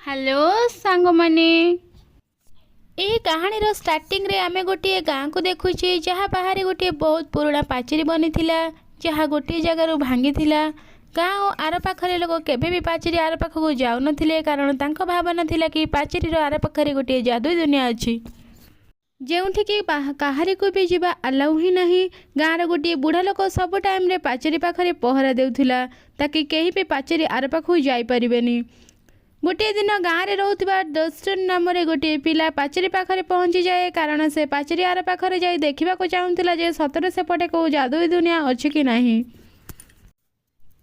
Hello सांग माने यही कहानी स्टार्टिंग रे आमे गोटे गाँ को देखुचे जहाँ बाहर गोटे बहुत पुराना पाचेरी बनी जहाँ गोटे जगार भांगी गाँ और आर पाखरे लोक केबे भी पाचेरी आर पाखक जाऊ नथिले कारण तांको भावना थिला कि पाचेरी आर पाखरे गोटे जादुई दुनिया अच्छी ଯେଉଁଠିକି କାହାରିକୁ ବି ଯିବା ଆଲାଉ ହିଁ ନାହିଁ। ଗାଁର ଗୋଟିଏ ବୁଢ଼ା ଲୋକ ସବୁ ଟାଇମ୍ରେ ପାଚେରୀ ପାଖରେ ପହରା ଦେଉଥିଲା ତାକି କେହି ବି ପାଚେରୀ ଆର ପାଖକୁ ଯାଇପାରିବେନି। ଗୋଟିଏ ଦିନ ଗାଁରେ ରହୁଥିବା ଡଷ୍ଟନ୍ ନାମରେ ଗୋଟିଏ ପିଲା ପାଚେରୀ ପାଖରେ ପହଞ୍ଚିଯାଏ କାରଣ ସେ ପାଚେରୀ ଆର ପାଖରେ ଯାଇ ଦେଖିବାକୁ ଚାହୁଁଥିଲା ଯେ ସତରେ ସେପଟେ କେଉଁ ଜାଦୁଇ ଦୁନିଆ ଅଛି କି ନାହିଁ।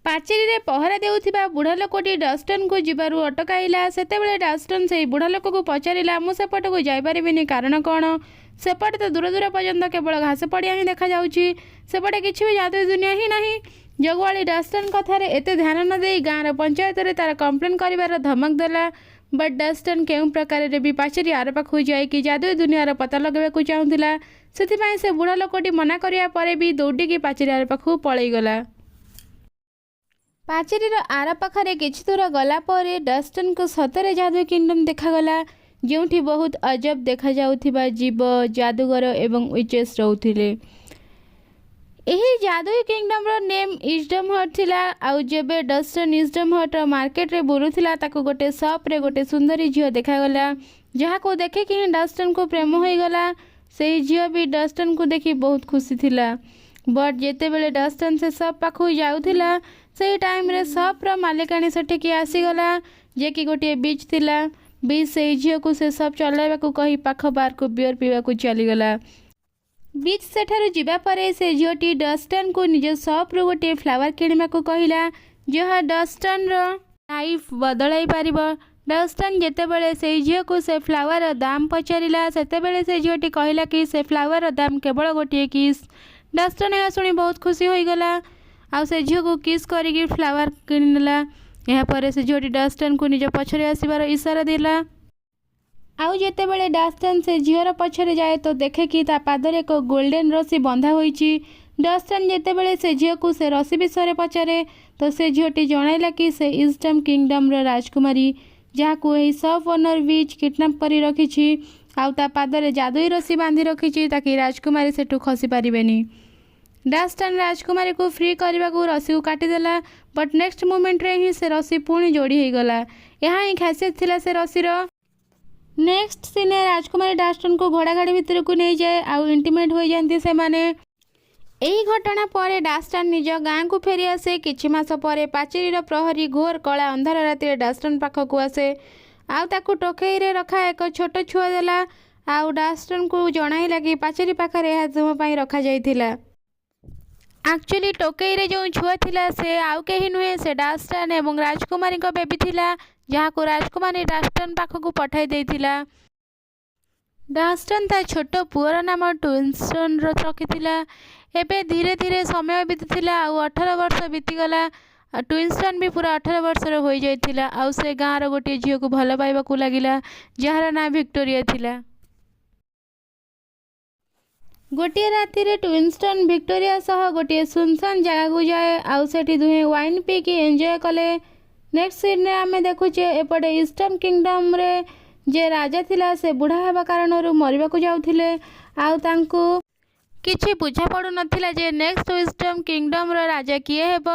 ପାଚେରୀରେ ପହରା ଦେଉଥିବା ବୁଢ଼ା ଲୋକଟି ଡଷ୍ଟନ୍କୁ ଯିବାରୁ ଅଟକାଇଲା। ସେତେବେଳେ ଡଷ୍ଟନ୍ ସେହି ବୁଢ଼ା ଲୋକକୁ ପଚାରିଲା, ମୁଁ ସେପଟକୁ ଯାଇପାରିବିନି କାରଣ କ'ଣ? ସେପଟେ ତ ଦୂର ଦୂର ପର୍ଯ୍ୟନ୍ତ କେବଳ ଘାସ ପଡ଼ିଆ ହିଁ ଦେଖାଯାଉଛି, ସେପଟେ କିଛି ବି ଜାଦୁଇ ଦୁନିଆ ହିଁ ନାହିଁ। ଜଗୁଆଳି ଡଷ୍ଟନ୍ କଥାରେ ଏତେ ଧ୍ୟାନ ନ ଦେଇ ଗାଁର ପଞ୍ଚାୟତରେ ତାର କମ୍ପ୍ଲେନ୍ କରିବାର ଧମକ ଦେଲା। ବଟ୍ ଡଷ୍ଟନ୍ କେଉଁ ପ୍ରକାରରେ ବି ପାଚେରୀ ଆର ପାଖକୁ ଯାଇକି ଜାଦୁଇ ଦୁନିଆର ପତା ଲଗାଇବାକୁ ଚାହୁଁଥିଲା, ସେଥିପାଇଁ ସେ ବୁଢ଼ା ଲୋକଟି ମନା କରିବା ପରେ ବି ଦୌଡ଼ିକି ପାଚେରୀ ଆର ପାଖକୁ ପଳାଇଗଲା। ପାଚେରୀର ଆର ପାଖରେ କିଛି ଦୂର ଗଲା ପରେ ଡଷ୍ଟନ୍କୁ ସତରେ ଜାଦୁଇ କିଙ୍ଗଡମ୍ ଦେଖାଗଲା ଯେଉଁଠି ବହୁତ ଅଜବ ଦେଖାଯାଉଥିବା ଜୀବ, ଯାଦୁଗର ଏବଂ ୱିଚେସ୍ ରହୁଥିଲେ। ଏହି ଜାଦୁଇ କିଙ୍ଗଡମ୍ର ନେମ୍ ଇଜଡମ୍ ହଟ୍ ଥିଲା। ଆଉ ଯେବେ ଡଷ୍ଟନ୍ ଇଜଡମ୍ ହଟ୍ର ମାର୍କେଟରେ ବୁଲୁଥିଲା ତାକୁ ଗୋଟେ ସପ୍ରେ ଗୋଟେ ସୁନ୍ଦରୀ ଝିଅ ଦେଖାଗଲା ଯାହାକୁ ଦେଖିକି ହିଁ ଡଷ୍ଟନ୍କୁ ପ୍ରେମ ହୋଇଗଲା। ସେହି ଝିଅ ବି ଡଷ୍ଟନ୍କୁ ଦେଖି ବହୁତ ଖୁସି ଥିଲା। ବଟ୍ ଯେତେବେଳେ ଡଷ୍ଟନ୍ ସେ ସପ୍ ପାଖକୁ ଯାଉଥିଲା ସେହି ଟାଇମ୍ରେ ସପ୍ର ମାଲିକାଣୀ ସେଠିକି ଆସିଗଲା ଯିଏକି ଗୋଟିଏ ବିଚ୍ ଥିଲା। ବିଚ୍ ସେହି ଝିଅକୁ ସେ ସପ୍ ଚଲାଇବାକୁ କହି ପାଖ ବାର୍କୁ ବିୟର୍ ପିଇବାକୁ ଚାଲିଗଲା। ବିଚ୍ ସେଠାରୁ ଯିବା ପରେ ସେ ଝିଅଟି ଡଷ୍ଟନ୍କୁ ନିଜ ସପ୍ରୁ ଗୋଟିଏ ଫ୍ଲାୱାର କିଣିବାକୁ କହିଲା ଯାହା ଡଷ୍ଟନ୍ର ଲାଇଫ୍ ବଦଳାଇ ପାରିବ। ଡଷ୍ଟନ୍ ଯେତେବେଳେ ସେହି ଝିଅକୁ ସେ ଫ୍ଲାୱାରର ଦାମ ପଚାରିଲା ସେତେବେଳେ ସେ ଝିଅଟି କହିଲା କି ସେ ଫ୍ଲାୱାରର ଦାମ କେବଳ ଗୋଟିଏ କିସ୍। ଡଷ୍ଟନ୍ ଏହା ଶୁଣି ବହୁତ ଖୁସି ହୋଇଗଲା ଆଉ ସେ ଝିଅକୁ କିସ୍ କରିକି ଫ୍ଲାୱାର କିଣିନେଲା। ଏହାପରେ ସେ ଝିଅଟି ଡଷ୍ଟନ୍କୁ ନିଜ ପଛରେ ଆସିବାର ଇସାରା ଦେଲା। ଆଉ ଯେତେବେଳେ ଡଷ୍ଟନ୍ ସେ ଝିଅର ପଛରେ ଯାଏ ତ ଦେଖେ କି ତା ପାଦରେ ଏକ ଗୋଲ୍ଡେନ୍ ରସି ବନ୍ଧା ହୋଇଛି। ଡଷ୍ଟନ୍ ଯେତେବେଳେ ସେ ଝିଅକୁ ସେ ରସି ବିଷୟରେ ପଚାରେ ତ ସେ ଝିଅଟି ଜଣାଇଲା କି ସେ ଇଜଡମ୍ କିଙ୍ଗଡମ୍ର ରାଜକୁମାରୀ ଯାହାକୁ ଏହି ସପ୍ ଓନର ବିଚ୍ କିଡନାପ୍ କରି ରଖିଛି ଆଉ ତା ପାଦରେ ଜାଦୁଇ ରସି ବାନ୍ଧି ରଖିଛି ତାକି ରାଜକୁମାରୀ ସେଠୁ ଖସି ପାରିବେନି। ଡଷ୍ଟନ୍ ରାଜକୁମାରୀକୁ ଫ୍ରି କରିବାକୁ ରସିକୁ କାଟିଦେଲା ବଟ୍ ନେକ୍ସଟ ମୁମେଣ୍ଟରେ ହିଁ ସେ ରସି ପୁଣି ଯୋଡ଼ି ହୋଇଗଲା। ଏହା ହିଁ ଖାସିୟତ ଥିଲା ସେ ରସିର। ନେକ୍ସଟ ସିନେ ରାଜକୁମାରୀ ଡଷ୍ଟନ୍କୁ ଘୋଡ଼ା ଗାଡ଼ି ଭିତରକୁ ନେଇଯାଏ ଆଉ ଇଣ୍ଟିମେଟ୍ ହୋଇଯାଆନ୍ତି ସେମାନେ। ଏହି ଘଟଣା ପରେ ଡଷ୍ଟନ୍ ନିଜ ଗାଁକୁ ଫେରିଆସେ। କିଛି ମାସ ପରେ ପାଚେରୀର ପ୍ରହରୀ ଘୋର କଳା ଅନ୍ଧାର ରାତିରେ ଡଷ୍ଟନ୍ ପାଖକୁ ଆସେ ଆଉ ତାକୁ ଟୋକେଇରେ ରଖା ଏକ ଛୋଟ ଛୁଆ ଦେଲା ଆଉ ଡଷ୍ଟନ୍କୁ ଜଣାଇଲା କି ପାଚେରୀ ପାଖରେ ଏହା ତୁମ ପାଇଁ ରଖାଯାଇଥିଲା। ଆକ୍ଚୁଆଲି ଟୋକେଇରେ ଯେଉଁ ଛୁଆ ଥିଲା ସେ ଆଉ କେହି ନୁହେଁ, ସେ ଡଷ୍ଟନ୍ ଏବଂ ରାଜକୁମାରୀଙ୍କ ବେବି ଥିଲା ଯାହାକୁ ରାଜକୁମାରୀ ଡଷ୍ଟନ୍ ପାଖକୁ ପଠାଇ ଦେଇଥିଲା। ଡଷ୍ଟନ୍ ତା ଛୋଟ ପୁଅର ନାମ ଟ୍ୱିନ୍ଷ୍ଟନ୍ ରଖିଥିଲା। ଏବେ ଧୀରେ ଧୀରେ ସମୟ ବିତୁଥିଲା ଆଉ 18 ବର୍ଷ ବିତିଗଲା। ଟ୍ୱିନ୍ଷ୍ଟନ୍ ବି ପୁରା 18 ବର୍ଷର ହୋଇଯାଇଥିଲା ଆଉ ସେ ଗାଁର ଗୋଟିଏ ଝିଅକୁ ଭଲ ପାଇବାକୁ ଲାଗିଲା ଯାହାର ନାଁ ଭିକ୍ଟୋରିଆ ଥିଲା। ଗୋଟିଏ ରାତିରେ ଟ୍ୱିନ୍ଷ୍ଟନ୍ ଭିକ୍ଟୋରିଆ ସହ ଗୋଟିଏ ସୁନସାନ ଜାଗାକୁ ଯାଏ ଆଉ ସେଠି ଦୁହେଁ ୱାଇନ୍ ପିଇକି ଏନ୍ଜୟ କଲେ। ନେକ୍ସଟ ସିନ୍ରେ ଆମେ ଦେଖୁଛେ ଏପଟେ ଇଜଡମ୍ କିଙ୍ଗଡମ୍ରେ ଯେ ରାଜା ଥିଲା ସେ ବୁଢ଼ା ହେବା କାରଣରୁ ମରିବାକୁ ଯାଉଥିଲେ ଆଉ ତାଙ୍କୁ କିଛି ବୁଝା ପଡ଼ୁନଥିଲା ଯେ ନେକ୍ସଟ ଇଜଡମ୍ କିଙ୍ଗଡମ୍ର ରାଜା କିଏ ହେବ।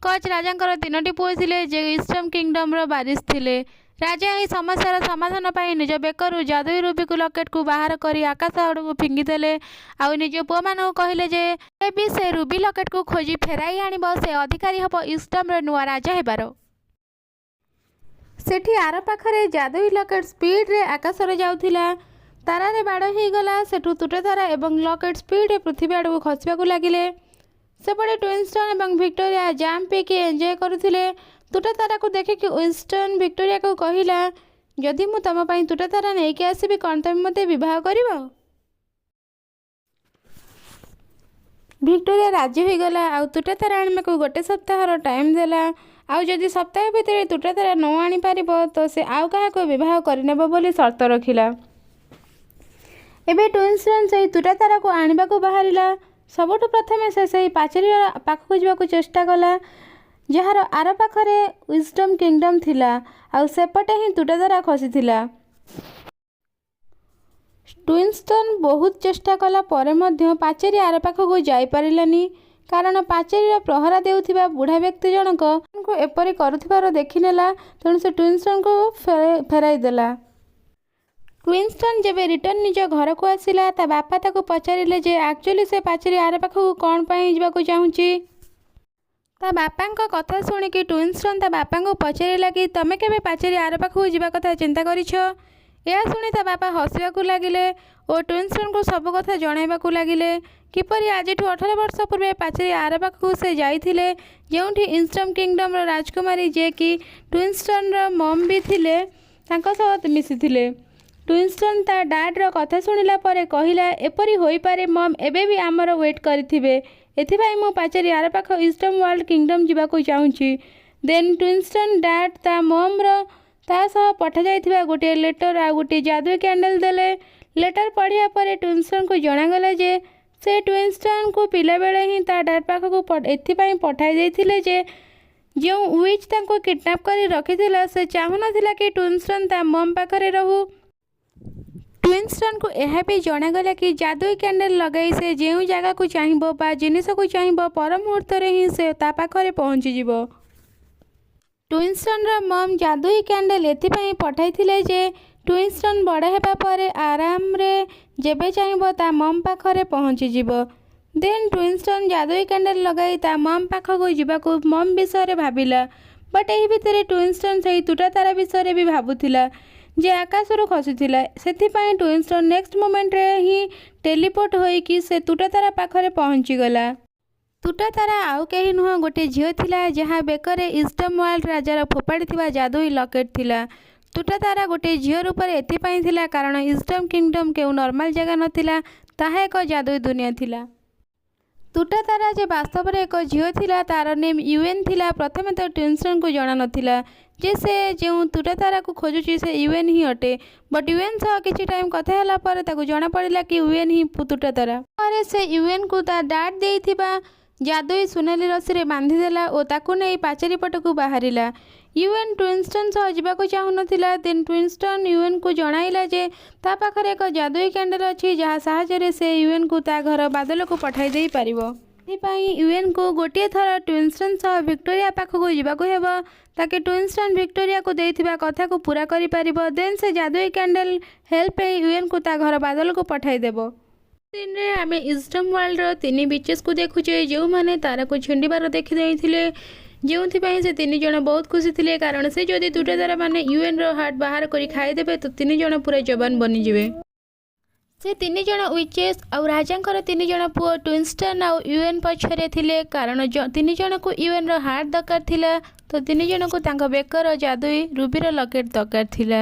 କଚ୍ ରାଜାଙ୍କର 3ଟି ପୁଅ ଥିଲେ ଯେ ଇଜଡମ୍ କିଙ୍ଗଡମ୍ର ବାରିଶ ଥିଲେ। ରାଜା ଏହି ସମସ୍ୟାର ସମାଧାନ ପାଇଁ ନିଜ ବେକରୁ ଜାଦୁଇ ରୁବିକୁ ଲକେଟ୍କୁ ବାହାର କରି ଆକାଶ ଆଡ଼କୁ ଫିଙ୍ଗିଦେଲେ ଆଉ ନିଜ ପୁଅମାନଙ୍କୁ କହିଲେ ଯେ ବି ସେ ରୁବି ଲକେଟ୍କୁ ଖୋଜି ଫେରାଇ ଆଣିବ ସେ ଅଧିକାରୀ ହେବ ଇଜଡମ୍ର ନୂଆ ରାଜା ହେବାର। ସେଠି ଆର ପାଖରେ ଜାଦୁଇ ଲକେଟ୍ ସ୍ପିଡ୍ରେ ଆକାଶରେ ଯାଉଥିଲା। ତାରାରେ ବାଡ଼ ହୋଇଗଲା। ସେଠୁ ତୁଟତାରା ଏବଂ ଲକେଟ୍ ସ୍ପିଡ୍ରେ ପୃଥିବୀ ଆଡ଼କୁ ଖସିବାକୁ ଲାଗିଲେ। ସେପଟେ ଟ୍ୱିନ୍ଷ୍ଟନ୍ ଏବଂ ଭିକ୍ଟୋରିଆ ଜାମ୍ ପିଇକି ଏନ୍ଜୟ କରୁଥିଲେ। ତୁଟତାରାକୁ ଦେଖିକି ୱିନ୍ଷ୍ଟନ୍ ଭିକ୍ଟୋରିଆକୁ କହିଲା ଯଦି ମୁଁ ତମ ପାଇଁ ତୁଟତାରା ନେଇକି ଆସିବି କ'ଣ ତମେ ମୋତେ ବିବାହ କରିବ? ଭିକ୍ଟୋରିଆ ରାଜି ହୋଇଗଲା ଆଉ ତୁଟତାରା ଆଣିବାକୁ ଗୋଟେ ସପ୍ତାହର ଟାଇମ୍ ଦେଲା ଆଉ ଯଦି ସପ୍ତାହ ଭିତରେ ତୁଟତାରା ନ ଆଣିପାରିବ ତ ସେ ଆଉ କାହାକୁ ବିବାହ କରିନେବ ବୋଲି ସର୍ତ୍ତ ରଖିଲା। ଏବେ ଟ୍ୱିନ୍ଷ୍ଟନ୍ ସେହି ତୁଟତାରାକୁ ଆଣିବାକୁ ବାହାରିଲା। ସବୁଠୁ ପ୍ରଥମେ ସେ ସେହି ପାଚେରୀର ପାଖକୁ ଯିବାକୁ ଚେଷ୍ଟା କଲା। ଯାହାର ଆର ପାଖରେ ୱିଜଡମ୍ କିଙ୍ଗଡମ୍ ଥିଲା ଆଉ ସେପଟେ ହିଁ ତୁଟାତାରା ଖସିଥିଲା। ଟୁଇନଷ୍ଟନ୍ ବହୁତ ଚେଷ୍ଟା କଲା ପରେ ମଧ୍ୟ ପାଚେରୀ ଆର ପାଖକୁ ଯାଇପାରିଲାନି, କାରଣ ପାଚେରୀର ପ୍ରହରା ଦେଉଥିବା ବୁଢ଼ା ବ୍ୟକ୍ତି ଜଣକ ଏପରି କରୁଥିବାର ଦେଖିନେଲା। ତେଣୁ ସେ ଟୁଇନଷ୍ଟନ୍କୁ ଫେରାଇ ଦେଲା। ଟୁଇନଷ୍ଟନ୍ ଯେବେ ରିଟର୍ନ ନିଜ ଘରକୁ ଆସିଲା, ତା ବାପା ତାକୁ ପଚାରିଲେ ଯେ ଆକ୍ଚୁଆଲି ସେ ପାଚେରୀ ଆର ପାଖକୁ କ'ଣ ପାଇଁ ଯିବାକୁ ଚାହୁଁଛି। ତା ବାପାଙ୍କ କଥା ଶୁଣିକି ଟୁଇନଷ୍ଟନ୍ ତା ବାପାଙ୍କୁ ପଚାରିଲା କି ତମେ କେବେ ପାଚେରୀ ଆର ପାଖକୁ ଯିବା କଥା ଚିନ୍ତା କରିଛ? ଏହା ଶୁଣି ତା ବାପା ହସିବାକୁ ଲାଗିଲେ ଓ ଟୁଇନଷ୍ଟନ୍କୁ ସବୁ କଥା ଜଣାଇବାକୁ ଲାଗିଲେ, କିପରି ଆଜିଠୁ 18 ବର୍ଷ ପୂର୍ବେ ପାଚେରୀ ଆର ପାଖକୁ ସେ ଯାଇଥିଲେ, ଯେଉଁଠି ୱିଜଡମ୍ କିଙ୍ଗଡମ୍ର ରାଜକୁମାରୀ ଯିଏକି ଟୁଇନଷ୍ଟନ୍ର ମମ୍ ବି ଥିଲେ, ତାଙ୍କ ସହ ମିଶିଥିଲେ। ଟୁଇନଷ୍ଟନ୍ ତା ଡାଡ୍ର କଥା ଶୁଣିଲା ପରେ କହିଲା, ଏପରି ହୋଇପାରେ ମମ୍ ଏବେ ବି ଆମର ୱେଟ୍ କରିଥିବେ, ଏଥିପାଇଁ ମୁଁ ପାଚେରୀ ଆର ପାଖ ୱିଜଡମ୍ ୱାର୍ଲ୍ଡ କିଙ୍ଗଡମ୍ ଯିବାକୁ ଚାହୁଁଛି। ଦେନ୍ ଟୁଇନଷ୍ଟନ୍ ଡାଡ୍ ତା ମମ୍ର ତା ସହ ପଠାଯାଇଥିବା ଗୋଟିଏ ଲେଟର ଆଉ ଗୋଟିଏ ଯାଦୁଇ କ୍ୟାଣ୍ଡେଲ୍ ଦେଲେ। ଲେଟର ପଢ଼ିବା ପରେ ଟୁଇନଷ୍ଟନ୍କୁ ଜଣାଗଲା ଯେ ସେ ଟୁଇନଷ୍ଟନ୍କୁ ପିଲାବେଳେ ହିଁ ତା ଡାଡ୍ ପାଖକୁ ଏଥିପାଇଁ ପଠାଇ ଦେଇଥିଲେ ଯେ ଯେଉଁ ୱିଚ୍ ତାଙ୍କୁ କିଡନାପ୍ କରି ରଖିଥିଲା ସେ ଚାହୁଁନଥିଲା କି ଟୁଇନଷ୍ଟନ୍ ତା ମମ୍ ପାଖରେ ରହୁ। ଟୁଇନଷ୍ଟନ୍କୁ ଏହା ବି ଜଣାଗଲା କି ଯାଦୁଇ କ୍ୟାଣ୍ଡେଲ୍ ଲଗାଇ ସେ ଯେଉଁ ଜାଗାକୁ ଚାହିଁବ ବା ଜିନିଷକୁ ଚାହିଁବ ପର ମୁହୂର୍ତ୍ତରେ ହିଁ ସେ ତା ପାଖରେ ପହଞ୍ଚିଯିବ। ଟୁଇନଷ୍ଟନ୍ର ମମ୍ ଯାଦୁଇ କ୍ୟାଣ୍ଡେଲ୍ ଏଥିପାଇଁ ପଠାଇଥିଲେ ଯେ ଟୁଇନଷ୍ଟନ୍ ବଡ଼ ହେବା ପରେ ଆରାମରେ ଯେବେ ଚାହିଁବ ତା ମମ୍ ପାଖରେ ପହଞ୍ଚିଯିବ। ଦେନ୍ ଟୁଇନଷ୍ଟନ୍ ଯାଦୁଇ କ୍ୟାଣ୍ଡେଲ୍ ଲଗାଇ ତା ମମ୍ ପାଖକୁ ଯିବାକୁ ମମ୍ ବିଷୟରେ ଭାବିଲା। ବଟ୍ ଏହି ଭିତରେ ଟୁଇନଷ୍ଟନ୍ ସେହି ତୁଟାତାରା ବିଷୟରେ ବି ଭାବୁଥିଲା ଯେ ଆକାଶରୁ ଖସୁଥିଲା। ସେଥିପାଇଁ ଟୁଇନଷ୍ଟନ୍ ନେକ୍ସଟ ମୋମେଣ୍ଟରେ ହିଁ ଟେଲିପୋର୍ଟ ହୋଇକି ସେ ତୁଟାତାରା ପାଖରେ ପହଞ୍ଚିଗଲା। ତୁଟାତାରା ଆଉ କେହି ନୁହଁ, ଗୋଟିଏ ଝିଅ ଥିଲା ଯାହା ବେକରେ ୱିଜଡମ୍ ୱାର୍ଲ୍ଡ ରାଜାର ଫୋପାଡ଼ିଥିବା ଯାଦୁଇ ଲକେଟ୍ ଥିଲା। ତୁଟାତାରା ଗୋଟିଏ ଝିଅ ରୂପରେ ଏଥିପାଇଁ ଥିଲା କାରଣ ୱିଜଡମ୍ କିଙ୍ଗଡମ୍ କେଉଁ ନର୍ମାଲ ଜାଗା ନଥିଲା, ତାହା ଏକ ଯାଦୁଇ ଦୁନିଆ ଥିଲା। ତୁଟାତାରା ଯେ ବାସ୍ତବରେ ଏକ ଝିଅ ଥିଲା, ତାର ନେମ୍ ୟୁଏନ୍ ଥିଲା। ପ୍ରଥମେ ତ ଟୁଇନଷ୍ଟନ୍କୁ ଜଣାନଥିଲା ଯେ ସେ ଯେଉଁ ତୁଟାତାରାକୁ ଖୋଜୁଛି ସେ ୟୁଏନ୍ ହିଁ ଅଟେ। ବଟ୍ ୟୁଏନ୍ ସହ କିଛି ଟାଇମ୍ କଥା ହେଲା ପରେ ତାକୁ ଜଣାପଡ଼ିଲା କି ୟୁଏନ୍ ହିଁ ତୁଟାତାରା। ପରେ ସେ ୟୁଏନ୍କୁ ତା ଡାଡ୍ ଦେଇଥିବା ଯାଦୁଇ ସୁନେଲି ରସିରେ ବାନ୍ଧିଦେଲା ଓ ତାକୁ ନେଇ ପାଚେରୀ ପଟକୁ ବାହାରିଲା। ୟୁଏନ୍ ଟୁଇନଷ୍ଟନ୍ ସହ ଯିବାକୁ ଚାହୁଁନଥିଲା। ଦେନ୍ ଟୁଇନଷ୍ଟନ୍ ୟୁଏନ୍କୁ ଜଣାଇଲା ଯେ ତା ପାଖରେ ଏକ ଯାଦୁଇ କ୍ୟାଣ୍ଡେଲ୍ ଅଛି ଯାହା ସାହାଯ୍ୟରେ ସେ ୟୁଏନ୍କୁ ତା ଘର ବାଦଲକୁ ପଠାଇ ଦେଇପାରିବ। ସେଥିପାଇଁ ୟୁଏନ୍କୁ ଗୋଟିଏ ଥର ଟୁଇନଷ୍ଟନ୍ ସହ ଭିକ୍ଟୋରିଆ ପାଖକୁ ଯିବାକୁ ହେବ ତାକି ଟୁଇନଷ୍ଟନ୍ ଭିକ୍ଟୋରିଆକୁ ଦେଇଥିବା କଥାକୁ ପୂରା କରିପାରିବ। ଦେନ୍ ସେ ଯାଦୁଇ କ୍ୟାଣ୍ଡେଲ୍ ହେଲ୍ପରେ ୟୁଏନ୍କୁ ତା ଘର ବାଦଲକୁ ପଠାଇଦେବ। ସିନ୍ରେ ଆମେ ୱିଜଡମ୍ ୱାର୍ଲ୍ଡର 3 ବିଚେସ୍କୁ ଦେଖୁଛେ ଯେଉଁମାନେ ତାରାକୁ ଛିଣ୍ଡିବାର ଦେଖିଦେଇଥିଲେ, ଯେଉଁଥିପାଇଁ ସେ 3 ଜଣ ବହୁତ ଖୁସି ଥିଲେ କାରଣ ସେ ଯଦି ତୁଟାତାରା ମାନେ ୟୁଏନ୍ର ହାର୍ଟ ବାହାର କରି ଖାଇଦେବେ ତ 3 ଜଣ ପୁରା ଯବାନ ବନିଯିବେ। ସେ 3 ଜଣ ୱିଚେସ୍ ଆଉ ରାଜାଙ୍କର 3 ଜଣ ପୁଅ ଟୁଇନଷ୍ଟନ୍ ଆଉ ୟୁଏନ୍ ପଛରେ ଥିଲେ କାରଣ 3 ଜଣଙ୍କୁ ୟୁଏନ୍ର ହାର୍ଟ ଦରକାର ଥିଲା, ତ 3 ଜଣଙ୍କୁ ତାଙ୍କ ବେକର ଯାଦୁଇ ରୁବିର ଲକେଟ୍ ଦରକାର ଥିଲା।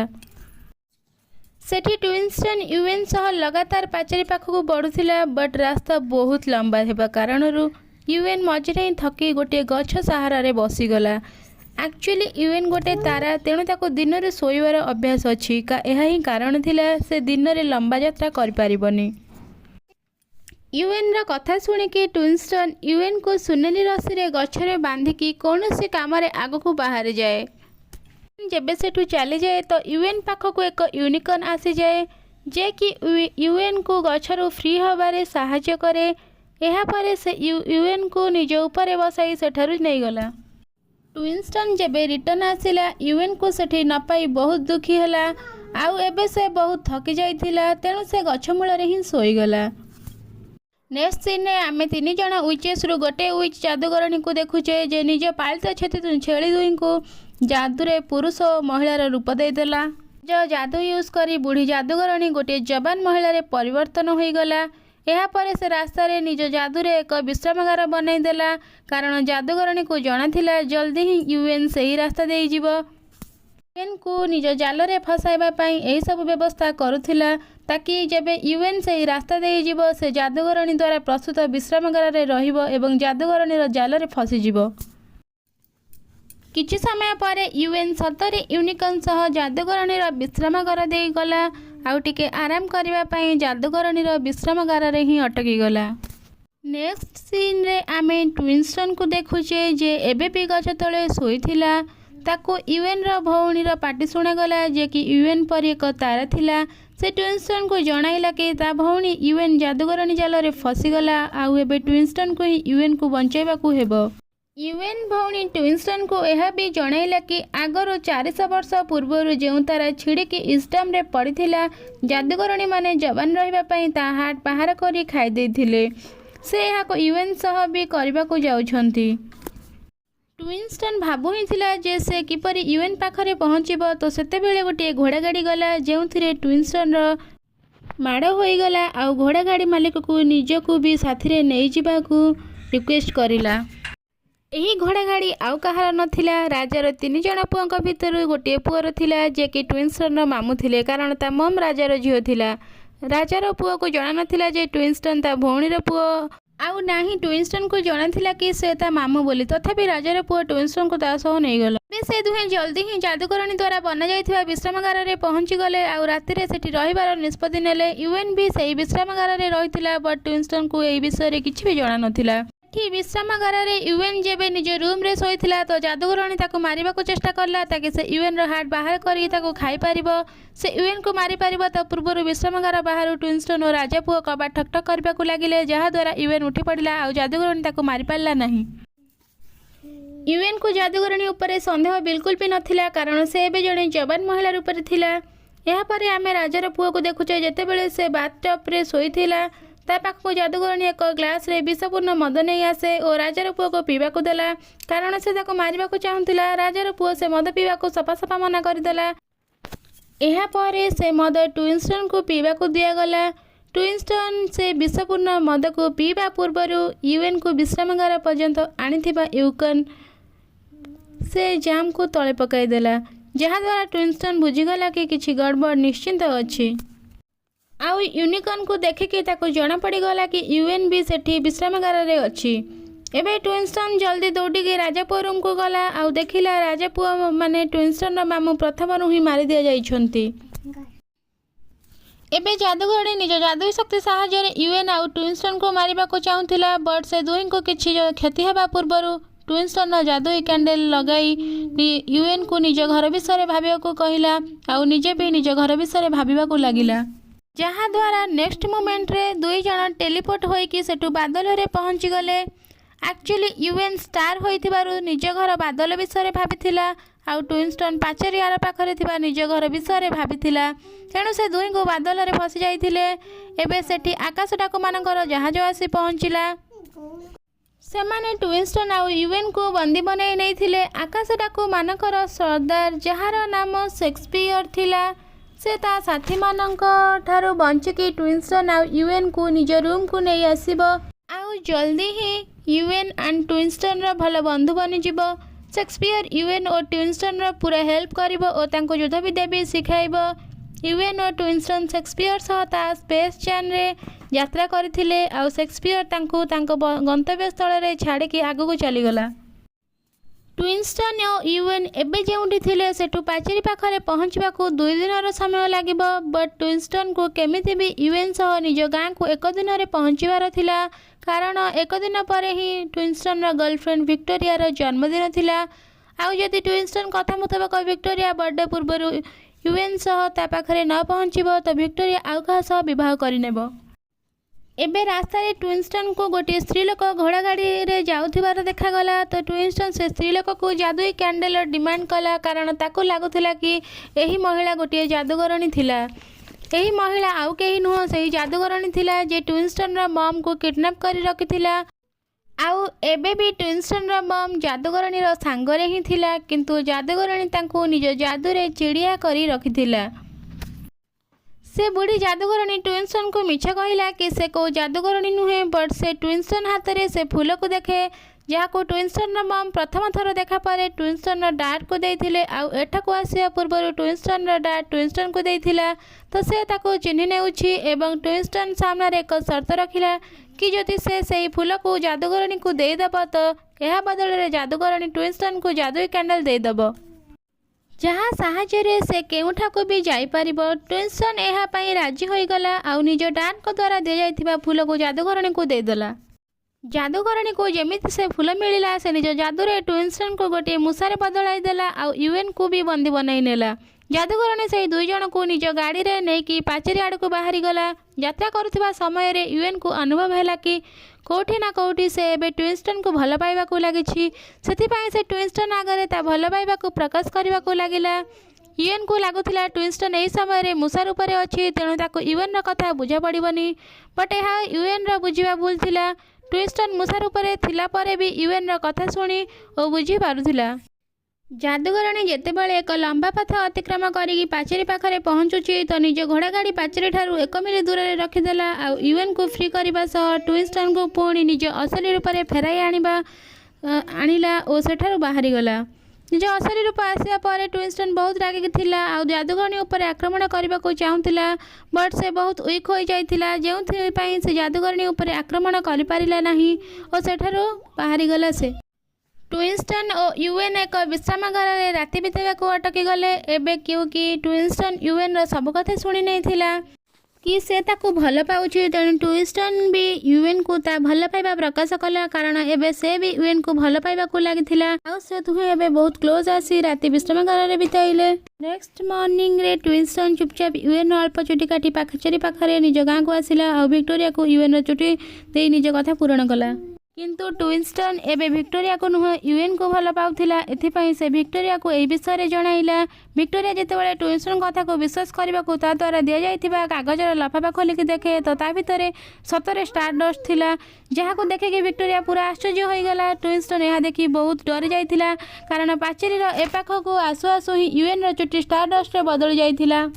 ସେଠି ଟୁଇନଷ୍ଟନ୍ ୟୁଏନ୍ ସହ ଲଗାତାର ପାଚେରୀ ପାଖକୁ ବଢ଼ୁଥିଲା। ବଟ୍ ରାସ୍ତା ବହୁତ ଲମ୍ବା ହେବା କାରଣରୁ ୟୁଏନ୍ ମଝିରେ ହିଁ ଥକି ଗୋଟିଏ ଗଛ ସାହାରାରେ ବସିଗଲା। ଆକ୍ଚୁଆଲି ୟୁଏନ୍ ଗୋଟେ ତାରା, ତେଣୁ ତାକୁ ଦିନରେ ଶୋଇବାର ଅଭ୍ୟାସ ଅଛି। ଏହା ହିଁ କାରଣ ଥିଲା ସେ ଦିନରେ ଲମ୍ବା ଯାତ୍ରା କରିପାରିବନି। ୟୁଏନ୍ର କଥା ଶୁଣିକି ଟୁଇନଷ୍ଟନ୍ ୟୁଏନ୍କୁ ସୁନେଲି ରସିରେ ଗଛରେ ବାନ୍ଧିକି କୌଣସି କାମରେ ଆଗକୁ ବାହାରିଯାଏ। ଯେବେ ସେଠୁ ଚାଲିଯାଏ ତ ୟୁଏନ୍ ପାଖକୁ ଏକ ୟୁନିକର୍ନ ଆସିଯାଏ ଯେ କି ୟୁଏନ୍କୁ ଗଛରୁ ଫ୍ରି ହେବାରେ ସାହାଯ୍ୟ କରେ। ଏହାପରେ ସେ ୟୁଏନ୍କୁ ନିଜ ଉପରେ ବସାଇ ସେଠାରୁ ନେଇଗଲା। ଟୁଇନଷ୍ଟନ୍ ଯେବେ ରିଟର୍ନ ଆସିଲା ୟୁଏନ୍କୁ ସେଠି ନ ପାଇ ବହୁତ ଦୁଃଖୀ ହେଲା। ଆଉ ଏବେ ସେ ବହୁତ ଥକି ଯାଇଥିଲା, ତେଣୁ ସେ ଗଛ ମୂଳରେ ହିଁ ଶୋଇଗଲା। ନେକ୍ସଟ ସିନ୍ରେ ଆମେ 3 ଜଣ ୱିଚେସ୍ରୁ ଗୋଟେ ୱିଚ୍ ଯାଦୁଗରଣୀକୁ ଦେଖୁଛେ ଯେ ନିଜ ପାଳିତ ଛେଳି ଦୁହିଁଙ୍କୁ ଯାଦୁରେ ପୁରୁଷ ଓ ମହିଳାର ରୂପ ଦେଇଦେଲା। ନିଜ ଯାଦୁ ୟୁଜ୍ କରି ବୁଢ଼ୀ ଯାଦୁଗରଣୀ ଗୋଟିଏ ଯବାନ ମହିଳାରେ ପରିବର୍ତ୍ତନ ହୋଇଗଲା। ଏହାପରେ ସେ ରାସ୍ତାରେ ନିଜ ଯାଦୁରେ ଏକ ବିଶ୍ରାମାଗାର ବନାଇଦେଲା କାରଣ ଯାଦୁଗରଣୀକୁ ଜଣାଥିଲା ଜଲ୍ଦି ହିଁ ୟୁଏନ୍ ସେହି ରାସ୍ତା ଦେଇଯିବ। ୟୁଏନ୍କୁ ନିଜ ଜାଲରେ ଫସାଇବା ପାଇଁ ଏହିସବୁ ବ୍ୟବସ୍ଥା କରୁଥିଲା ତାକି ଯେବେ ୟୁଏନ୍ ସେହି ରାସ୍ତା ଦେଇଯିବ ସେ ଯାଦୁଗରଣୀ ଦ୍ୱାରା ପ୍ରସ୍ତୁତ ବିଶ୍ରାମାଗାରରେ ରହିବ ଏବଂ ଯାଦୁଗରଣୀର ଜାଲରେ ଫସିଯିବ। କିଛି ସମୟ ପରେ ୟୁଏନ୍ ସତରେ ୟୁନିକର୍ନ ସହ ଯାଦୁଗରଣୀର ବିଶ୍ରାମାଗାର ଦେଇ ଗଲା ଆଉ ଟିକେ ଆରାମ କରିବା ପାଇଁ ଯାଦୁଗରଣୀର ବିଶ୍ରାମାଗାରରେ ହିଁ ଅଟକିଗଲା। नेक्स्ट सीन रे आमे ट्विंस्टन को देखुचे जे एबे भी गछ तले शोईथिला ताको यूएन रो भौणीर पाटी शुणागला जे कि यूएन पर एक तारा थिला। से ट्विंस्टन को जणाइला कि ता भौणी यूएन जादूगरणी जाल रे फसीगला आउ एबे ट्विंस्टन को ही यूएन को बंचाइबाकू हेबो। यूएन भौणी ट्विंस्टन को यह भी जणाइला कि आगर 400 वर्ष पूर्व जो तारा छिड़िकी इस्टाम रे पड़ीथिला जादूगरणी माने जवान रहिबा पई ता हाट बाहर करी खाई देथिले। से यहाँ यूएन सह भी करबाकू जाउछंती। ट्विंस्टन भाबु ही थिला जे से किपरि यूएन पाखरे पहुँचब तो सेतेबेले गोटे घोड़ा गाड़ी गला जो ट्विंस्टन माड़ होईगला आ घोड़ा गाड़ी मालिक को निजकू भी साथी नहीं जावाकू रिक्वेस्ट करिला। यही घोड़ा गाड़ी आउ कहार नथिला राजार 3 जण पुओं भितर गोटे पुअर थिला जे कि ट्विंस्टन मामू थिले कारण ता मम राजार झील थिला। राजार पुओ को जना नथिला जे ट्विंस्टन ता भौणीर पुओ आउ नाही ट्विंस्टन को जना थिला कि से ता मामू बोली तथापि राजार पुओ ट्विंस्टन को ता सह नहीं गला। से दुहे जल्दी ही जादूकरणी द्वारा बना जाइथिबा विश्रामगार रे पहुंची गले आउ राति रे सेठी रहिबार निष्पत्ति नेले। यूएन भी सही विश्रामगार रे रहिथिला बट ट्विंस्टन को एई विषय रे किछि भी जना नथिला। विश्रामगार रे यूएन जेबे निज रूम रे सोईथिला तो जादूगरणी ताको मारिबा को चेष्टा करला ताकि से यूएन रो हार्ट बाहर करी ताको खाई पारिबो। से यूएन को मारी पारिबो तो पूर्व विश्रामगार बाहर ट्विंस्टन और राजा पुओ कबाट ठक ठक करबा को लागिले जहा द्वारा यूएन उठी पड़िला आ जादूगरणी ताको मारी पारला नहीं। यूएन को जादूगरणी ऊपर संदेह बिल्कुल भी नथिला कारण से एबे जणे जवान महिला रूप रे थिला। यहाँ पर आमे राजार पुओ को देखुचे जेतेबेले से बाथटब रे सोईथिला ता पाखु जादूगरणी एक ग्लास रे विषपूर्ण मद नहीं आसे और राजार पुओ को पीवा को देला कारण से ताको मारिबा को चाहुथिला। राजार पुओ से मद पीवा को सफा सफा मना करदेला। यहाँ पर से मद ट्विंस्टन को पीवा को दिया गला। ट्विंस्टन से विषपूर्ण मद को पीवा पूर्वर यूएन को विश्रामगार पर्यंत आनिथिबा यूकन से जाम को तले पकाई देला जहा द्वारा ट्विंस्टन बुझीगला कि किछि गड़बड़ निश्चिंत अछि। आउ यूनिकॉर्न को देखिकी ताको जना पड़ीगला कि यूएन भी सेठी विश्रामगार रे अछि। एबे ट्विंस्टन जल्दी दौड़िकी राजा पुओ रूम को गला आउ देखिला राजा पुओ माने ट्विंस्टन मामू प्रथम ही मारी दिया जाइछंती। एबे जादूगरणी निज जादुई शक्ति साहाय्य यूएन आउ ट्विंस्टन को मारिबा को चाहुथिला बट से दुई को किछि क्षति हेबा पूर्व ट्विंस्टन जादुई कैंडल लगाई यूएन को निज घर विषय भाविबा को कहिला आउ निजे भी निज घर विषय भाविबा को लागिला जहा द्वारा नेक्स्ट मोमेंट रे दुई जण टेलीपोर्ट होइकी सेठू बादल रे पहुंची गले। एक्चुअली यूएन स्टार होइथिबारु निज घर बादल विषय भाबिथिला आउ ट्विंस्टन पाचेरी आर पाखरे थिबा निज घर विषय भाबिथिला तेणु से दुई को बादल रे फसी जाइथिले। एबे सेठी आकाश डाकू मानकर जहाज आसी पहुंचिला। सेमाने ट्विंस्टन आउ यूएन को बंदी बनाई नैथिले आकाश डाकू मानकर सरदार जहार नाम शेक्सपियर थिला। से ता साथी मानक ठारू बंचिकी ट्विंस्टन आउ यूएन को निज रूम को नहीं आसीबो आउ जल्दी ही यूएन एंड ट्विंस्टन रो भल बंधु बनी जिवो। शेक्सपियर यूएन और ट्विंस्टन रो पूरा हेल्प करिवो और तांको युद्ध विद्या भी सिखाइबो। यूएन और ट्विंस्टन शेक्सपियर सह ता स्पेस चैन रे यात्रा करथिले आउ शेक्सपियर तांको गंतव्य स्थल रे छाड़ी के आगु को चली गला। ट्विंस्टन और यूएन एबे जेउंठी थिले सेठू पाचेरी पाखरे पहुँचवा को 2 दिन समय लागिबो बट ट्विंस्टन को केमिति भी यूएन सह निज गाँ को 1 दिन रे पहुँचवार थिला कारण 1 दिन पर ही ट्विंस्टन रो गर्लफ्रेंड विक्टोरिया रो जन्मदिन थिला। आउ जदि ट्विंस्टन कथा मुताबक विक्टोरिया बर्थडे पूर्व यूएन सह ता पाखरे न पहुँचब तो विक्टोरिया आउ कहा सह विवाह करिनेबो। एबे रास्ता रे ट्विंस्टन को गोटे स्त्रीलोक घोड़ा गाड़ी रे जाउथिबार देखागला तो ट्विंस्टन से स्त्रीलोक को जादुई कैंडल डिमांड कला कारण ताको लागुथिला कि एही महिला गोटे जादूगरणी थिला। एही महिला आउ केही नुह सही जादूगरणी थिला जे ट्विंस्टन रो मम को किडनैप करी रखिथिला। आउ एबे भी ट्विंस्टन रो मम जादूगरणी रो सांगरे ही थिला किंतु जादूगरणी तांको निज जादू रे चिड़िया करी रखिथिला। से बुढ़ी जादूगरणी ट्विंस्टन को मिछ कहला कि से को जादूगरणी नुहे बट से ट्विंस्टन हाथ में से फूल को देखे जहाँ को ट्विंस्टन मम प्रथम थर देखा पर ट्विंस्टन डैड को देइथिले आउ एठाको आसिया पूर्व ट्विंस्टन डैड ट्विंस्टन को देइथिला तो से ताको चिन्हि नेउछि एवं ट्विंस्टन सामने एक शर्त रखिला कि जदि से सही फूल को जादूगरणी को देदेव तो यह बदल में जादूगरणी ट्विंस्टन को जादुई कैंडल देदेव जहाँ साहाଯ୍य से केउठा को भी जाई परिबो। ट्विंस्टन एहा पई राजी होई गला आउ निज डैड को द्वारा दे जाइथिबा फूल को जादूगरणी को देदेला। जादूगरणी को जमिति से फूल मिलला से निज जादुरे ट्विंस्टन को गोटे मूषारे बदलाई देला आउ यूएन को भी बंदी बनाई नेला। जादूगरणी से दुई जन को निज गाड़ी रे नेकी पाचेरी आड़ को बाहरी गला। यात्रा करुवा समय रे यूएन को अनुभव है कि कौटी ना कौटी से एबे ट्विंस्टन को भल पाइबा को लागिछि। सेथिपाई से ट्विंस्टन आगरे ता भल पाइबा को प्रकाश करबा को लागिला। यूएन को लगुला ट्विंस्टन यही समय मूषा रूप से अच्छी तेणु ताको यूएन कथा बुझा पड़बनी बट यह यूएन बुझा भूल थिला। ट्विंस्टन मूषा रूप से थिला परे भी यूएन कथा शुणी और बुझी पारुथिला। जादूगरणी जेतेबेले एक लंबा पथ अतिक्रम करिकी पाचेरी पाखरे पहुँचुची तो निज घोड़ा गाड़ी पाचेरी ठारू 1 मील दूर रे रखिदेला आउ यूएन को फ्री करबा सह ट्विंस्टन को पुणी निज असली रूप से फेराई आनिला और सेठारू बाहरी गला। निज असली रूप आसिया पर ट्विंस्टन बहुत रागिक थिला आउ जादूगरणी उपर आक्रमण करबा को चाहुथिला बट से बहुत वीक हो जाइथिला जेउथि पई से जादूगरणी उपर आक्रमण करि पारिला नाही और सेठारू बाहरी गला। से ट्विंस्टन और यूएन एक विश्रामागार में राति बिताइबा अटकी गले। एबे क्योंकि ट्विंस्टन यूएन सब कथा शुणी नहीं थिला कि से ताकू भल पाउछि तेणु ट्विंस्टन भी यूएन को ता भल पाइबा प्रकाश कला कारण एबे से भी यूएन को भल पाइबा को लागिथिला आउ से दुहे एबे बहुत क्लोज आसी राति विश्रामागार रे बिताइले। नेक्स्ट मॉर्निंग रे ट्विंस्टन चुपचाप यूएन अल्प चुटी काटी पाखचेरी पाखरे निज गाँ को आसिला आउ विक्टोरिया को यूएन चुटी दे निज कथा पूरण कला। किंतु ट्विंस्टन एबे विक्टोरिया को नुह यूएन को भल पाउथिला एथिपाई से विक्टोरिया को एई विषय रे जणाइला। विक्टोरिया जेतेबेले ट्विंस्टन कथा को विश्वास करबा को ता द्वारा दिया जाइथिबा कागजर लफाफा खोलिक देखे तो ता भितरे सतरे स्टारडस्ट थिला जहा को देखे कि विक्टोरिया पूरा आश्चर्य होई गला। ट्विंस्टन यह देखि बहुत डरी जाइथिला कारण पाचेरी रो ए पाख को आसु आसु ही यूएन रो चुटी स्टारडस्ट रे बदली जाइथिला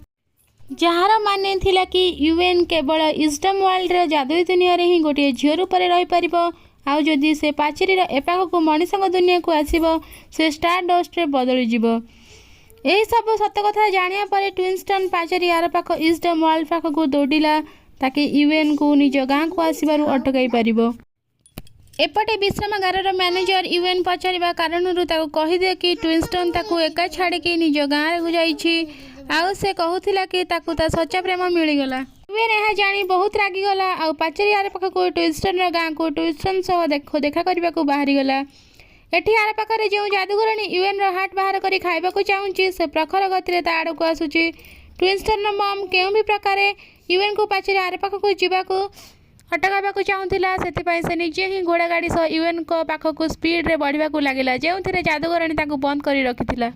जहार माने थिला कि यूएन केवल इस्टम वर्ल्ड रे जादुई दुनिया रे ही गोटे झियो रूप रे रहि परिबो आउ जदि से पाचेरी एपाख को मनीषक दुनिया को आसीबो से स्टार डस्ट रे बदली जीवो। एही सब सत कथा जानिया परे ट्विंस्टन पाचेरी आर पाख इस्टम वर्ल्ड पाख को दौड़िला ताकि यूएन को निज गाँ को आसबार अटकाई पारिबो। एपटे विश्रामागार मैनेजर यूएन पचारिबा कारणरू ताको कहिदे कि ट्विंस्टन ताको एका छाड़िकी निज गाँ को जाइछि आउ से कहूथिला कि ताको ता सच्चा प्रेम मिलिगला। यूएन यह जानी बहुत रागिगला आउ पाचेरी आर पाख को ट्विंस्टन गाँ को ट्विंस्टन सह देखा करने को बाहरी गला। एठी आर पाखरे जो जादूगरणी यूएन हाट बाहर करी खाइबा को चाहूची से प्रखर गति ता आड़ को आसुची। ट्विंस्टन मम केउ भी प्रकार यूएन को पाचेरी आर पाख को जीवा को अटकाइबा को चाहूला सेतिपाई से निजे ही घोड़ा गाड़ी सह यूएन को पाख को स्पीड रे बढ़िबा को लागिला जेउथिरे जादूगरणी ताको बंद करी रखिथिला।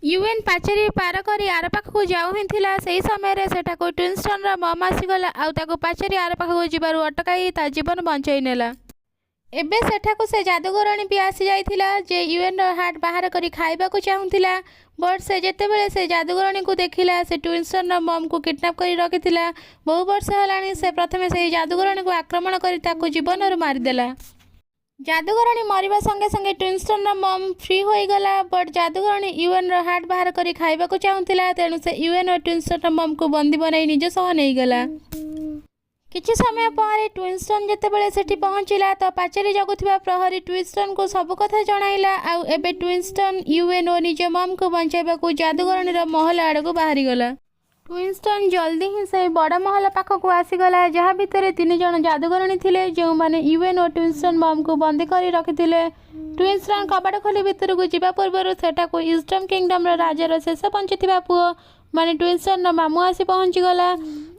यूएन पाचेरी पार करी आर पाख को जाऊ ही थिला सेही समय रे सेटा को ट्विंस्टन रा मम आसीगला आउ ताको पाचेरी आर पाख को जीवारु अटकाई ता जीवन बंचाई नेला। एबे सेठा को से जादूगरणी भी आसी जाइथिला जे यूएन हाट बाहर करी खाइबा को चाहूथिला बट से जेतेबेले से जादूगरणी को देखिला से ट्विंस्टन रा मम को किडनैप करी रखिथिला। बहु वर्ष हलानी से प्रथमे से जादूगरणी को आक्रमण करी ताको जीवन मारी देला। जादूगरणी मरिबा संगे संगे ट्विंस्टन रा मम फ्री होई गला बट जादूगरणी यूएन रा हाट बाहर करी खाइबा को चाहूथिला तेणु से यूएन और ट्विंस्टन रा मम को बंदी बनाई निज सह नहीं गला। किछि समय पर ट्विंस्टन जेतेबेले सेठी पहुंचिला तो पाचेरी जगुथिबा प्रहरी ट्विंस्टन को सब कथा जणाइला आउ एबे ट्विंस्टन यूएन और निज मम को बंचाइबा को जादूगरणी रा महल आड़ को बाहरी गला। ट्विंस्टन जल्दी ही से बड़ महल पाख को आसीगला जहाँ भितर 3 जन जादूगरणी थिले जो माने यूएन और ट्विंस्टन मम को बंदी करी रखिथिले। ट्विंस्टन कबाड़ खोली भितर को जीवा पूर्व सेटा को ईस्टर्न किंगडम रा राजार शेष बंचिथिबा पुओ माने ट्विंस्टन मामू आसी पहुँची गला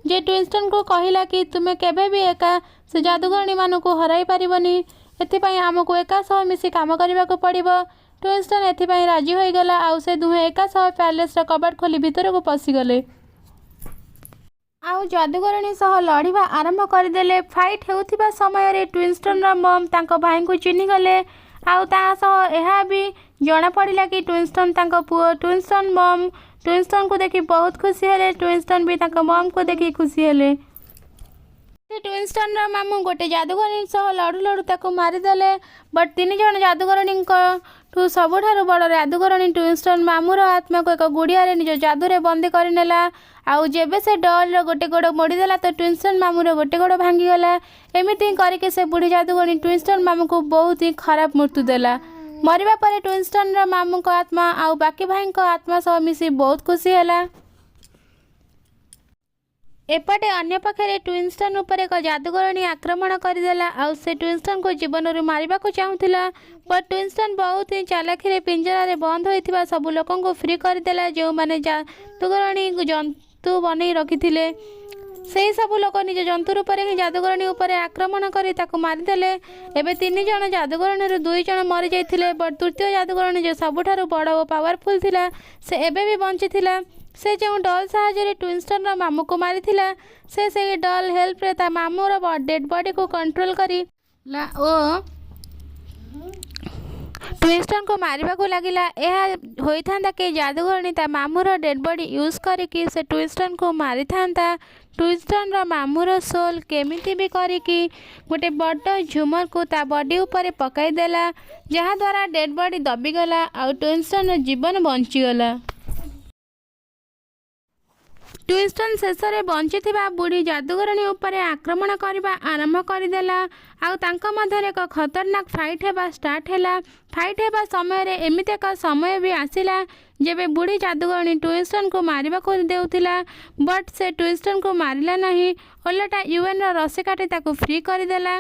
जे ट्विंस्टन को कहिला कि तुमे केबे भी एका से जादूगरणी मानू को हराई पारिबनी एथिपाई आमको एका सह मिसी काम करबा को पड़िबो। ट्विंस्टन एथिपाई राजी होई गला आउ से दुहे एका सह पैलेस रा कबाड़ खोली भितर को पसी गले आउ जादूगरणी सह लड़िबा आरंभ करदेले। फाइट हेउथिबा समय रे ट्विंस्टन रा मम तांको भाई को चिन्ही गले आउ ता सह एहा भी जना पड़िला कि ट्विंस्टन तांको पुओ। ट्विंस्टन मम ट्विंस्टन को देखि बहुत खुशी हेले ट्विंस्टन भी तांको मम को देखि खुशी हेले। ट्विंस्टन रा मामू गोटे जादूगरणी सह लड़ू लड़ू ताको मारिदेले बट 3 जन जादूगरणी ठू सबुठारु बड़ जादूगरणी ट्विंस्टन मामूर आत्मा को एक गुड़िया निज जादूरे बंदी करनेला आउ जेबे से डल गोटे गोड़ मोड़ीदेला तो ट्विंस्टन मामूर गोटे गोड़ भांगीगला। एमती करके से बुढ़ी जादूगरणी ट्विंस्टन मामू को बहुत ही खराब मृत्यु देला। मरिबा परे ट्विंस्टन रा मामू को आत्मा आउ बाकी भाई को आत्मा सह मिसी बहुत खुशी हैला। एपटे अन्य पाखे ट्विनस्टन उपर एक जादूगरणी आक्रमण करदेला आउ से ट्विनस्टन को जीवन मारिबा को चाहूला बट ट्विनस्टन बहुत ही चालाखी पिंजरा बंद होता सब लोक फ्री करदेला जो मैंने जादूगरणी जंतु बन रखी से सब लोक निज जंतु रूप ही जादूगरणी उपर आक्रमण कर मारिदेले। एवं 3 जन जादूगरणी 2 जन मरी जाते बट तृतीय जादूगरणी जो सबुठ बड़ और पावरफुल थिला से एबे भी बंची थिला। से जो डल साहाଯ୍य ट्विनस्टन मामू को मारी से डल हेल्प रे ता मामूर डेड बॉडी को कंट्रोल करी ओ ट्विनस्टन को मारिबा को लगिला। यह होइथांदा कि जादूगरणी ता मामूर डेड बॉडी यूज करिकी से ट्विनस्टन को मारी थांता। ट्विनस्टन रो मामूर सोल केमिति भी करिकी गोटे बड़ झुमर को ता बॉडी ऊपर पकाई देला जहाँ द्वारा डेड बॉडी दबिगला और ट्विनस्टन जीवन बंचीगला। ट्विनस्टन शेष में बंची बुढ़ी जादूगरणी उपर आक्रमण करने आरंभ करदेला आउ तांको मध्यरे एक खतरनाक फाइट हेबा स्टार्ट हैला। फाइट हेबा समय रे एमिति एक समय भी आसिला जेबे बुढ़ी जादूगरणी ट्विनस्टन को मारिबा को देउथिला बट से ट्विनस्टन को मारिला नहीं ओलटा यूएन रो रस्सी काटी ताको फ्री करदेला।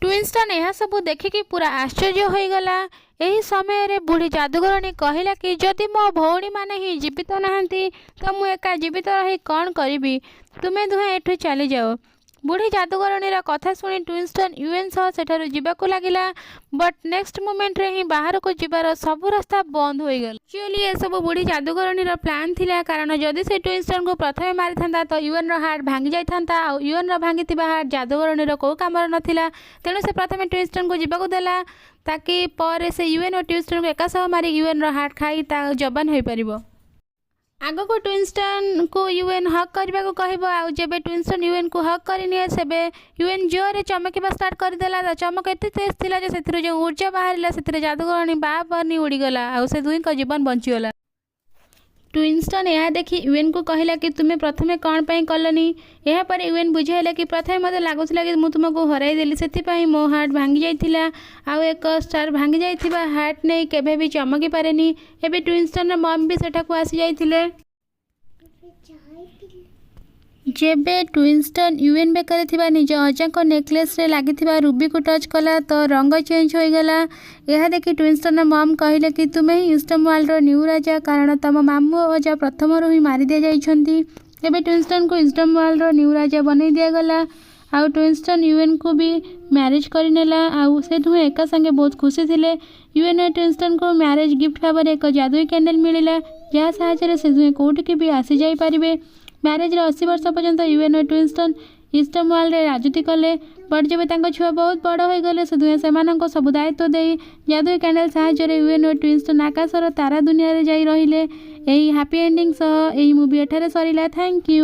ट्विनस्टन यह सब देखिकी पूरा आश्चर्य हो गला। यही समय रे बुढ़ी जादूगरणी कहला कि जदि मो भौणी माने ही जीवित नहांती तो मु एका जीवित रही कौन करी तुम्हें दुहे एठू चली जाओ। बुढ़ी जादूगरणीर कथा शुणी ट्विनस्टन यूएन सह सेठारु जीवाकू लागिला बट नेक्स्ट मोमेंट रे ही बाहर को जीवार सब रास्ता बंद हो गला। एक्चुअली ये सब बुढ़ी जादूगरणीर प्लान थिला कारण जदि से ट्विनस्टन को प्रथमे मारी थांता तो यूएन रो हार्ट भांगी जाई थांता आ यूएन रो भांगी हार्ट जादूगरणीर को कामर नथिला तेणु से प्रथमे ट्विनस्टन को जीवाकू देला ताकि पर से यूएन और ट्विनस्टन को एका सह मारी यूएन रो हार्ट खाई ता जबान हो पारिबो। आग को ट्विनस्टन को यूएन हक करने को कहब आउ जब ट्विनस्टन यूएन को हक करनी सेबे यूएन जोरे चमकीबा स्टार्ट करदेला। चमक एत तेज थिला जे सेथिरु जो ऊर्जा बाहरिला सेथिरे जादूगरणी बा बनी उड़ीगला आउ से दुई को जीवन बंचीगला। ट्विनस्टन यह देखी यूएन को कहला कि तुम्हें प्रथमे कौन पाई कलनी। यह पर यूएन बुझाइला कि प्रथमे मते लागुला कि मु तुमको हराई देली सेथिपाई मो हार्ट भांगी जाइथिला आउ एक स्टार भांगी जाइथिबा हार्ट नहीं केबे भी चमकी पारेनी। एबे ट्विनस्टन र मम भी सेठाकू आसी जाइथिले। जेबे ट्विनस्टन यूएन बेकर थिबा निज अजा को नेकलेस रे लागिथिबा रूबी को टच कला तो रंग चेंज हो गला। यह देखि ट्विनस्टन मम कहले कि तुम्हें ही ईस्टम वर्ल्ड रो न्यू राजा कारण तम मामू अजा प्रथम रो ही मारी दे जाइछंती। एबे ट्विनस्टन को ईस्टम वर्ल्ड रो न्यू राजा बनै दिया गला आउ ट्विनस्टन यूएन को भी मैरिज करनेला आउ से दुहे एका संगे बहुत खुशी थिले। यूएन और ट्विनस्टन को मैरिज गिफ्ट भाव एक जादुई कैंडल मिलिला जहाँ साहाय्य से दुहे कोउठी भी आसी जाई पारिबे। मैरेज 80 वर्ष पर्यंत यूएन और ट्विनस्टन ईस्टम वर्ल्ड रे राजनीति कले बट जब छुआ बहुत बड़ हो गले से दुहे सेमानंको सब दायित्व दे जादुई कैंडल साहाय्य यूएन और ट्विनस्टन आकाशर तारा दुनिया रे जाई रहिले। एही हैप्पी एंडिंग सह एही मूवी एठारे सरिला। Thank you.